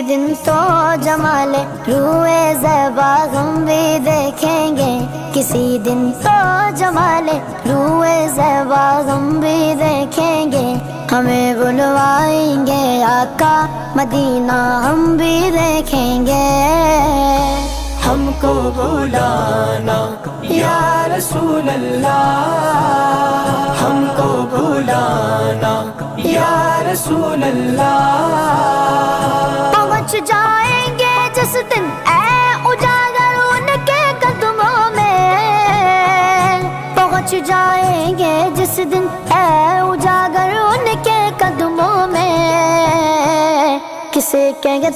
دن تو جمال روئے زیبا ہم بھی دیکھیں گے، کسی دن تو جمال روئے زیبا ہم بھی دیکھیں گے، ہمیں بلوائیں گے آقا مدینہ ہم بھی دیکھیں گے۔ ہم کو بلانا یا رسول اللہ، ہم کو بلانا یا رسول اللہ۔ پہنچ جائیں گے جس دن اے اجاگر ان کے قدموں میں، پہنچ جائیں گے جس دن اے اجاگر ان کے قدموں میں، کسے کہیں گے